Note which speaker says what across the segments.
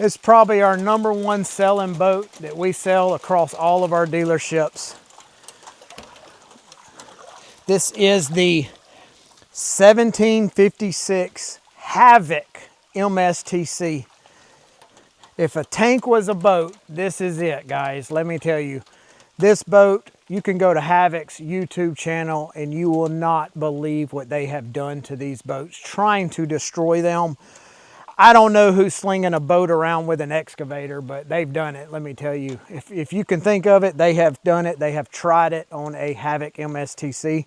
Speaker 1: It's probably our #1 selling boat that we sell across all of our dealerships. This is the 1756 Havoc MSTC. If a tank was a boat, this is it, guys. Let me tell you, this boat, you can go to Havoc's YouTube channel and you will not believe what they have done to these boats, trying to destroy them. I don't know who's slinging a boat around with an excavator, but they've done it, let me tell you. If you can think of it, they have done it. They have tried it on a Havoc MSTC.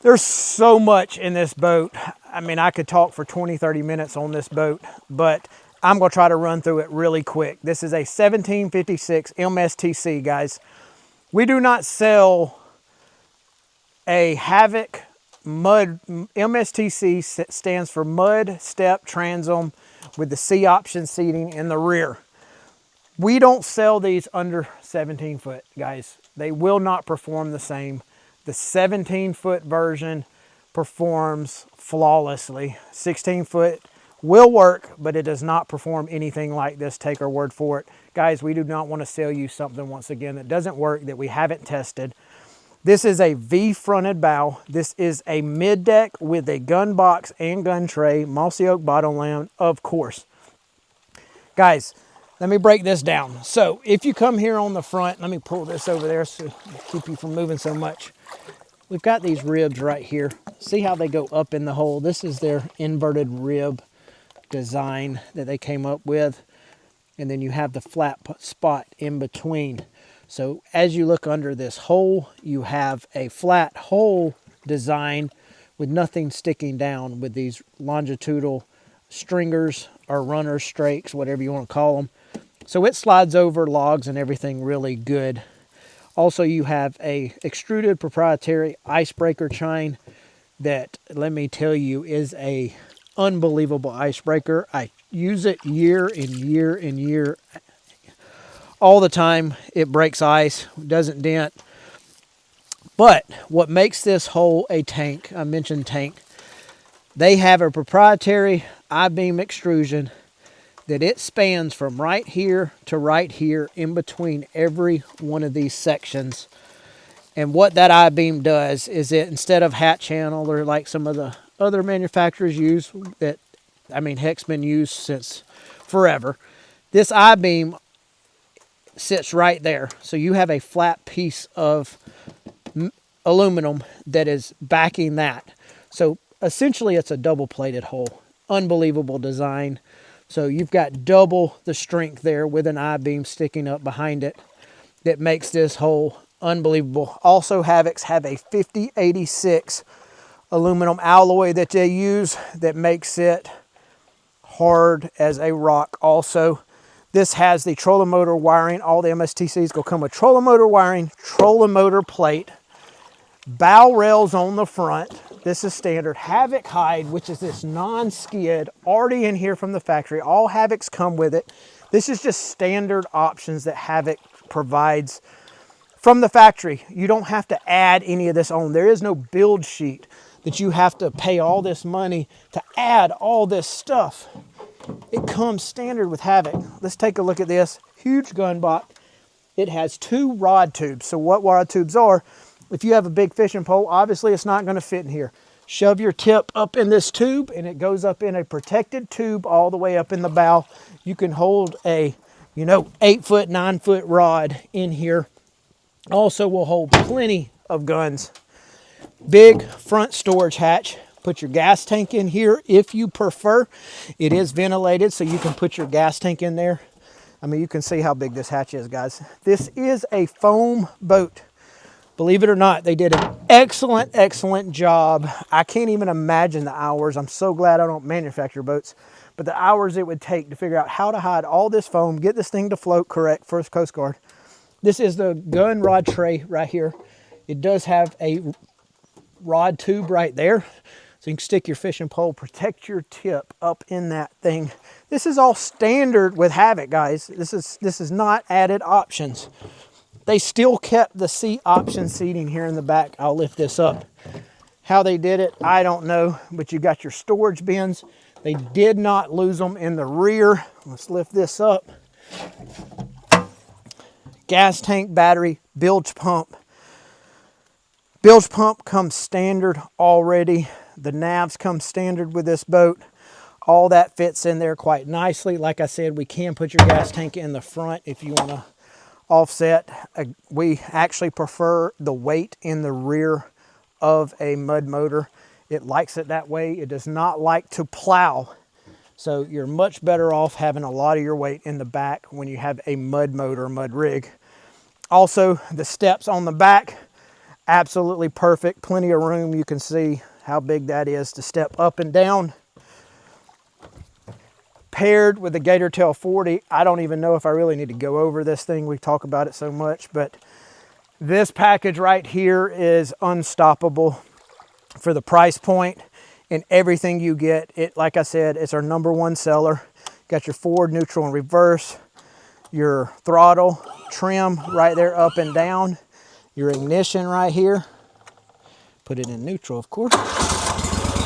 Speaker 1: There's so much in this boat. I mean, I could talk for 20, 30 minutes on this boat, but I'm gonna try to run through it really quick. This is a 1756 MSTC, guys. We do not sell a Havoc mud. MSTC stands for mud step transom with the C option seating in the rear. We don't sell these under 17 foot, guys. They will not perform the same. The 17-foot version performs flawlessly. 16-foot will work, but it does not perform anything like this. Take our word for it. Guys, we do not want to sell you something, once again, that doesn't work, that we haven't tested. This is a V-fronted bow. This is a mid-deck with a gun box and gun tray, mossy oak bottom lamp, of course. Guys, let me break this down. So if you come here on the front, let me pull this over there so keep you from moving so much. We've got these ribs right here. See how they go up in the hole? This is their inverted rib design that they came up with. And then you have the flat spot in between. So as you look under this hole, you have a flat hole design with nothing sticking down, with these longitudinal stringers or runner strakes, whatever you want to call them. So it slides over logs and everything really good. Also, you have a extruded proprietary icebreaker chine that, let me tell you, is a unbelievable icebreaker. I use it year and year and year. All the time. It breaks ice, doesn't dent. But what makes this hole a tank, I mentioned tank, they have a proprietary I-beam extrusion that it spans from right here to right here in between every one of these sections. And what that I-beam does is, it, instead of hat channel or like some of the other manufacturers use, that, I mean, heck's been used since forever, this I-beam sits right there. So you have a flat piece of aluminum that is backing that. So essentially it's a double plated hole. Unbelievable design. So you've got double the strength there with an I-beam sticking up behind it that makes this hole unbelievable. Also, Havocs have a 5086 aluminum alloy that they use that makes it hard as a rock also. This has the trolling motor wiring. All the MSTCs will come with trolling motor wiring, trolling motor plate, bow rails on the front. This is standard. Havoc hide, which is this non-skid, already in here from the factory. All Havocs come with it. This is just standard options that Havoc provides from the factory. You don't have to add any of this on. There is no build sheet that you have to pay all this money to add all this stuff. It comes standard with Havoc. Let's take a look at this. Huge gun box. It has 2 rod tubes. So what rod tubes are, if you have a big fishing pole, obviously it's not going to fit in here. Shove your tip up in this tube and it goes up in a protected tube all the way up in the bow. You can hold a, 8-foot, 9-foot rod in here. Also will hold plenty of guns. Big front storage hatch. Put your gas tank in here if you prefer. It is ventilated, so you can put your gas tank in there. I mean, you can see how big this hatch is, guys. This is a foam boat. Believe it or not, they did an excellent, excellent job. I can't even imagine the hours. I'm so glad I don't manufacture boats. But the hours it would take to figure out how to hide all this foam, get this thing to float correct, First Coast Guard. This is the gun rod tray right here. It does have a rod tube right there. So you can stick your fishing pole, protect your tip up in that thing. This is all standard with Havoc, guys. This is not added options. They still kept the C option seating here in the back. I'll lift this up. How they did it, I don't know. But you got your storage bins. They did not lose them in the rear. Let's lift this up. Gas tank, battery, bilge pump. Bilge pump comes standard already. The navs come standard with this boat. All that fits in there quite nicely. Like I said, we can put your gas tank in the front if you want to offset. We actually prefer the weight in the rear of a mud motor. It likes it that way. It does not like to plow. So you're much better off having a lot of your weight in the back when you have a mud motor, mud rig. Also, the steps on the back, absolutely perfect. Plenty of room. You can see how big that is to step up and down. Paired with the Gator Tail 40, I don't even know if I really need to go over this thing. We talk about it so much, but this package right here is unstoppable for the price point and everything you get. It, like I said, it's our #1 seller. Got your forward, neutral, and reverse, your throttle, trim right there up and down, your ignition right here. Put it in neutral, of course.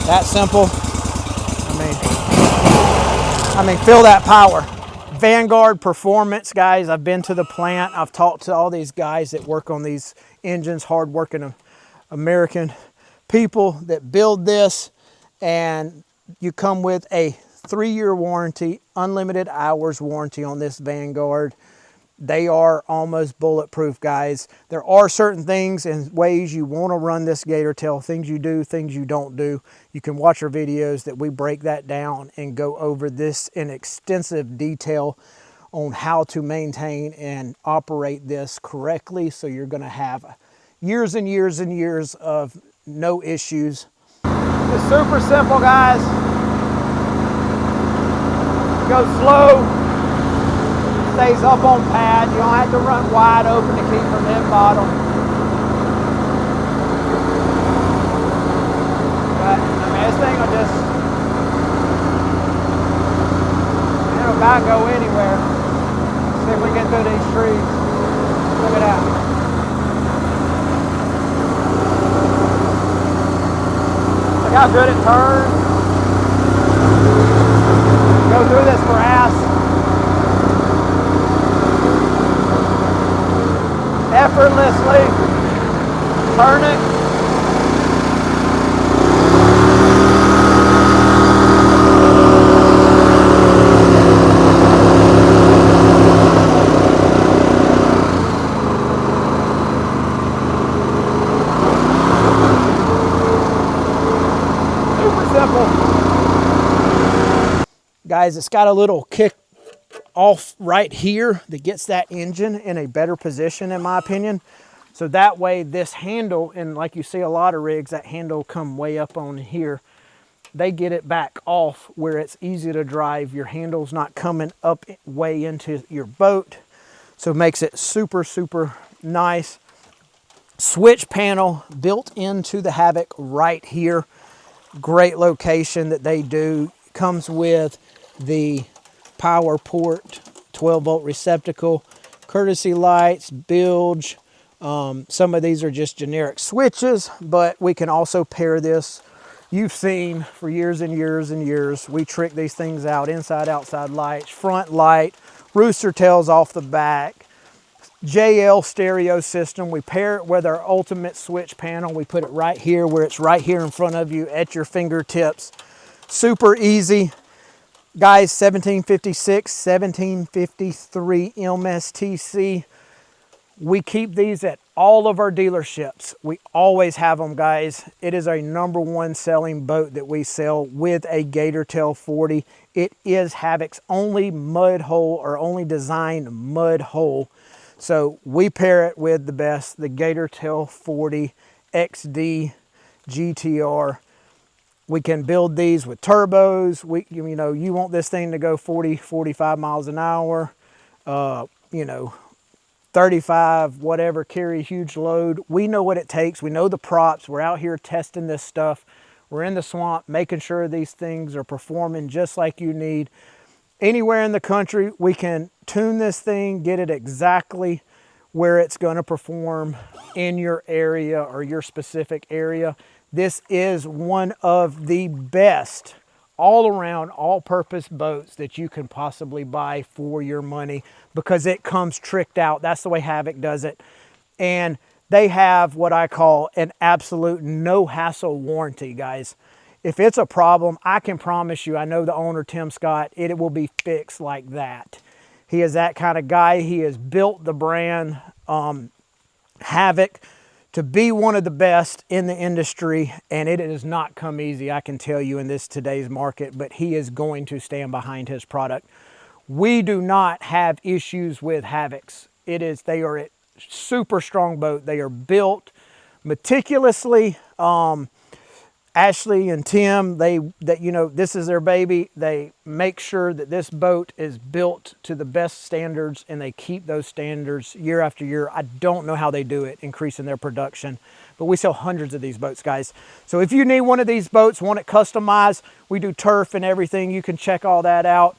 Speaker 1: That simple. I mean, feel that power. Vanguard performance, guys. I've been to the plant. I've talked to all these guys that work on these engines, hard-working American people that build this, and you come with a 3-year warranty, unlimited hours warranty on this Vanguard. They are almost bulletproof, guys. There are certain things and ways you want to run this Gator Tail, things you do, things you don't do. You can watch our videos that we break that down and go over this in extensive detail on how to maintain and operate this correctly. So you're going to have years and years and years of no issues. It's super simple, guys. Go slow. Stays up on pad. You don't have to run wide open to keep from hitting bottom. But I mean, this thing will just, it'll about go anywhere. See if we get through these trees. Look at that. Look how good it turns. Go through this grass. Effortlessly turn it. Super simple. Guys, it's got a little kick off right here that gets that engine in a better position, in my opinion. So that way this handle, and like you see a lot of rigs, that handle come way up on here. They get it back off where it's easy to drive. Your handle's not coming up way into your boat. So it makes it super, super nice. Switch panel built into the Havoc right here. Great location that they do. Comes with the power port, 12-volt receptacle, courtesy lights, bilge. Some of these are just generic switches, but we can also pair this. You've seen for years and years and years, we trick these things out, inside, outside lights, front light, rooster tails off the back, JL stereo system. We pair it with our ultimate switch panel. We put it right here where it's right here in front of you at your fingertips. Super easy. Guys, 1756, 1753 MSTC. We keep these at all of our dealerships. We always have them, guys. It is our #1 selling boat that we sell with a Gator Tail 40. It is Havoc's only mud hole, or only designed mud hole. So we pair it with the best, the Gator Tail 40 XD GTR. We can build these with turbos. You know, you want this thing to go 40, 45 miles an hour, you know, 35, whatever, carry a huge load. We know what it takes. We know the props. We're out here testing this stuff. We're in the swamp, making sure these things are performing just like you need. Anywhere in the country, we can tune this thing, get it exactly where it's going to perform in your area or your specific area. This is one of the best all around, all-purpose boats that you can possibly buy for your money because it comes tricked out. That's the way Havoc does it. And they have what I call an absolute no-hassle warranty, guys. If it's a problem, I can promise you, I know the owner, Tim Scott, it will be fixed like that. He is that kind of guy. He has built the brand Havoc to be one of the best in the industry, and it has not come easy, I can tell you, in this today's market, but he is going to stand behind his product. We do not have issues with Havocs. They are a super strong boat. They are built meticulously. Ashley and Tim, this is their baby. They make sure that this boat is built to the best standards, and they keep those standards year after year. I don't know how they do it, increasing their production, but we sell hundreds of these boats, guys. So if you need one of these boats, want it customized, we do turf and everything. You can check all that out.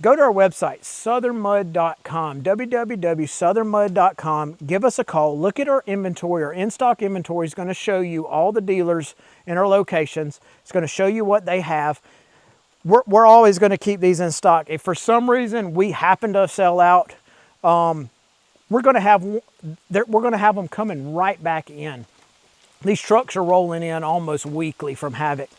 Speaker 1: Go to our website, southernmud.com, www.southernmud.com. Give us a call. Look at our inventory. Our in-stock inventory is going to show you all the dealers in our locations. It's going to show you what they have. We're always going to keep these in stock. If for some reason we happen to sell out, we're going to have them coming right back in. These trucks are rolling in almost weekly from Havoc,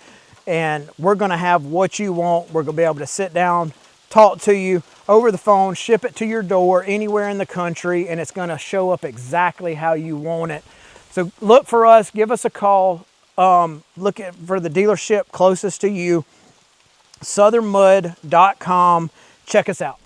Speaker 1: and we're going to have what you want. We're going to be able to sit down, talk to you over the phone, ship it to your door anywhere in the country, and it's going to show up exactly how you want it. So look for us, give us a call, look for the dealership closest to you, southernmud.com. Check us out.